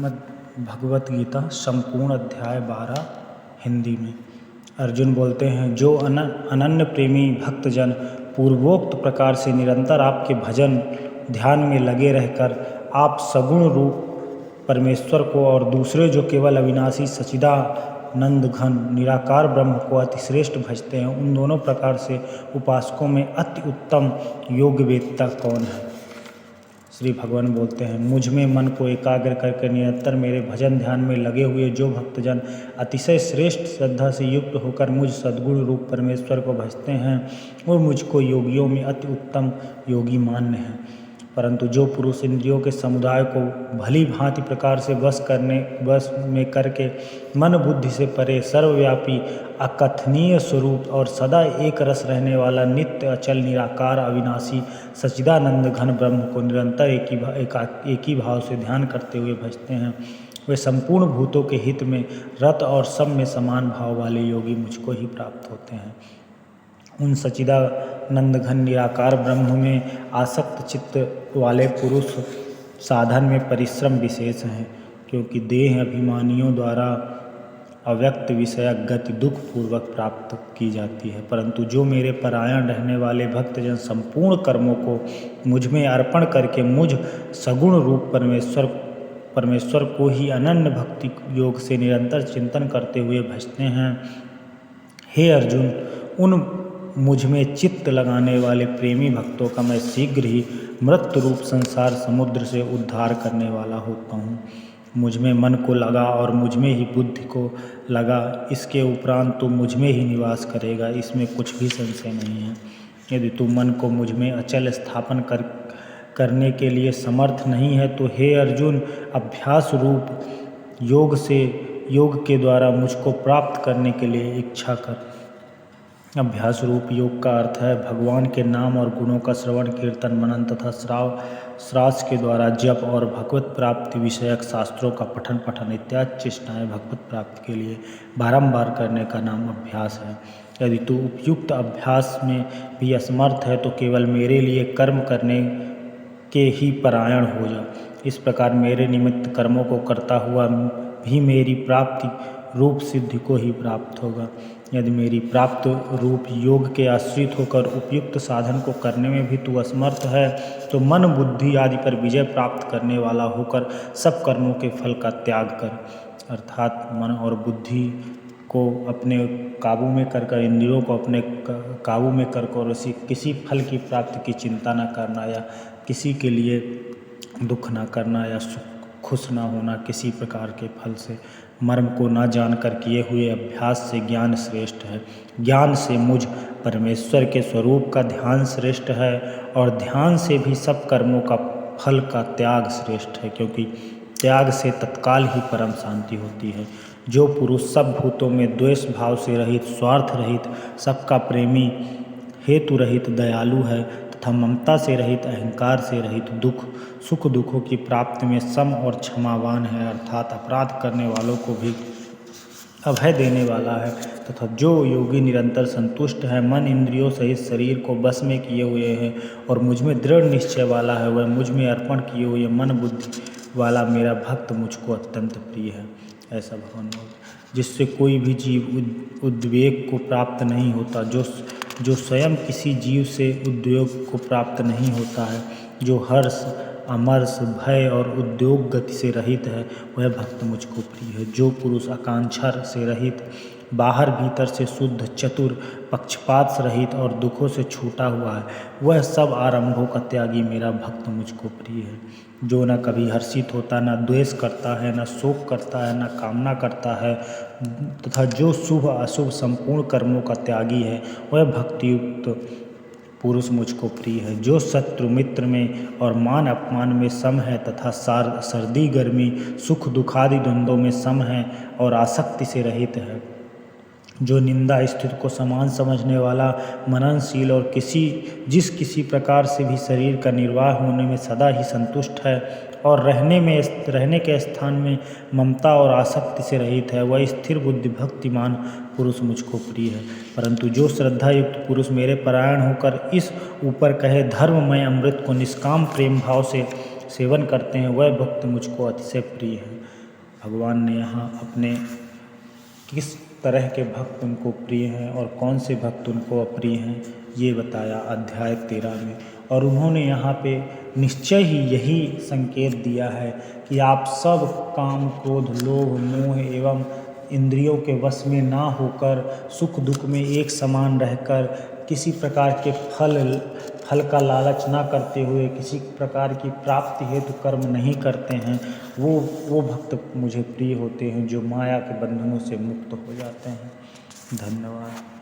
श्रीमद् भगवत गीता संपूर्ण अध्याय 12 हिंदी में। अर्जुन बोलते हैं, जो अनन्य प्रेमी भक्तजन पूर्वोक्त प्रकार से निरंतर आपके भजन ध्यान में लगे रहकर आप सगुण रूप परमेश्वर को और दूसरे जो केवल अविनाशी सच्चिदानंद घन निराकार ब्रह्म को अतिश्रेष्ठ भजते हैं, उन दोनों प्रकार से उपासकों में अति उत्तम योगवेत्ता कौन है। श्री भगवान बोलते हैं, मुझ में मन को एकाग्र करके निरंतर मेरे भजन ध्यान में लगे हुए जो भक्तजन अतिशय श्रेष्ठ श्रद्धा से युक्त होकर मुझ सद्गुण रूप परमेश्वर को भजते हैं, वो मुझको योगियों में अति उत्तम योगी मान्य हैं। परंतु जो पुरुष इंद्रियों के समुदाय को भली भांति प्रकार से वश में करके मन बुद्धि से परे सर्वव्यापी अकथनीय स्वरूप और सदा एक रस रहने वाला नित्य अचल निराकार अविनाशी सच्चिदानंद घन ब्रह्म को निरंतर एक ही भाव से ध्यान करते हुए भजते हैं, वे संपूर्ण भूतों के हित में रत और सब में समान भाव वाले योगी मुझको ही प्राप्त होते हैं। उन सच्चिदानंद घन निराकार ब्रह्म में आसक्त चित्त वाले पुरुष साधन में परिश्रम विशेष हैं, क्योंकि देह अभिमानियों द्वारा अव्यक्त विषयक गति दुख पूर्वक प्राप्त की जाती है। परंतु जो मेरे परायण रहने वाले भक्तजन संपूर्ण कर्मों को मुझ में अर्पण करके मुझ सगुण रूप परमेश्वर को ही अनन्य भक्ति योग से निरंतर चिंतन करते हुए भजते हैं, हे अर्जुन, उन मुझ में चित्त लगाने वाले प्रेमी भक्तों का मैं शीघ्र ही मृत्यु रूप संसार समुद्र से उद्धार करने वाला होता हूँ। मुझ में मन को लगा और मुझ में ही बुद्धि को लगा, इसके उपरांत तो मुझ में ही निवास करेगा, इसमें कुछ भी संशय नहीं है। यदि तू मन को मुझ में अचल स्थापन करने के लिए समर्थ नहीं है तो हे अर्जुन, अभ्यास रूप योग के द्वारा मुझको प्राप्त करने के लिए इच्छा कर। अभ्यास रूप योग का अर्थ है भगवान के नाम और गुणों का श्रवण कीर्तन मनन तथा श्रास के द्वारा जप और भगवत प्राप्ति विषयक शास्त्रों का पठन इत्यादि चेष्टाएं भगवत प्राप्ति के लिए बारंबार करने का नाम अभ्यास है। यदि तू उपयुक्त अभ्यास में भी असमर्थ है तो केवल मेरे लिए कर्म करने के ही परायण हो जा। इस प्रकार मेरे निमित्त कर्मों को करता हुआ भी मेरी प्राप्ति रूप सिद्धि को ही प्राप्त होगा। यदि मेरी प्राप्त रूप योग के आश्रित होकर उपयुक्त साधन को करने में भी तू असमर्थ है तो मन बुद्धि आदि पर विजय प्राप्त करने वाला होकर सब कर्मों के फल का त्याग कर, अर्थात मन और बुद्धि को अपने काबू में कर इंद्रियों को अपने काबू में कर किसी फल की प्राप्ति की चिंता न करना या किसी के लिए दुख न करना या खुश न होना किसी प्रकार के फल से, मर्म को न जानकर किए हुए अभ्यास से ज्ञान श्रेष्ठ है। ज्ञान से मुझ परमेश्वर के स्वरूप का ध्यान श्रेष्ठ है और ध्यान से भी सब कर्मों का फल का त्याग श्रेष्ठ है, क्योंकि त्याग से तत्काल ही परम शांति होती है। जो पुरुष सब भूतों में द्वेष भाव से रहित, स्वार्थ रहित, सबका प्रेमी, हेतु रहित, दयालु है तथा ममता से रहित, अहंकार से रहित, सुख दुखों की प्राप्ति में सम और क्षमावान है, अर्थात अपराध करने वालों को भी अभय देने वाला है, तथा जो योगी निरंतर संतुष्ट है, मन इंद्रियों सहित शरीर को बस में किए हुए है और मुझ में दृढ़ निश्चय वाला है, वह मुझ में अर्पण किए हुए मन बुद्धि वाला मेरा भक्त मुझको अत्यंत प्रिय है। ऐसा भगवान बोलते, जिससे कोई भी जीव उद्वेग को प्राप्त नहीं होता, जो स्वयं किसी जीव से उद्योग को प्राप्त नहीं होता है, जो हर्ष अमर्ष भय और उद्योग गति से रहित है, वह भक्त मुझको प्रिय है। जो पुरुष आकांक्षा से रहित, बाहर भीतर से शुद्ध, चतुर, पक्षपात से रहित और दुखों से छूटा हुआ है, वह सब आरंभों का त्यागी मेरा भक्त मुझको प्रिय है। जो न कभी हर्षित होता, न द्वेष करता है, न शोक करता है, न कामना करता है, तथा जो शुभ अशुभ संपूर्ण कर्मों का त्यागी है, वह भक्तियुक्त पुरुष मुझको प्रिय है। जो शत्रु मित्र में और मान अपमान में सम है तथा सर्दी गर्मी सुख दुखादि द्वंद्वों में सम है और आसक्ति से रहित है, जो निंदा स्थिति को समान समझने वाला, मननशील और किसी प्रकार से भी शरीर का निर्वाह होने में सदा ही संतुष्ट है और रहने के स्थान में ममता और आसक्ति से रहित है, वह स्थिर बुद्धि भक्तिमान पुरुष मुझको प्रिय है। परंतु जो श्रद्धा युक्त पुरुष मेरे परायण होकर इस ऊपर कहे धर्ममय अमृत को निष्काम प्रेम भाव से सेवन करते हैं, वह भक्त मुझको अतिशय प्रिय है। भगवान ने यहाँ अपने किस तरह के भक्त उनको प्रिय हैं और कौन से भक्त उनको अप्रिय हैं ये बताया अध्याय 13 में। और उन्होंने यहाँ पे निश्चय ही यही संकेत दिया है कि आप सब काम क्रोध लोभ मोह एवं इंद्रियों के वश में ना होकर सुख दुख में एक समान रहकर किसी प्रकार के फल का लालच ना करते हुए किसी प्रकार की प्राप्ति हेतु कर्म नहीं करते हैं, वो भक्त मुझे प्रिय होते हैं जो माया के बंधनों से मुक्त हो जाते हैं। धन्यवाद।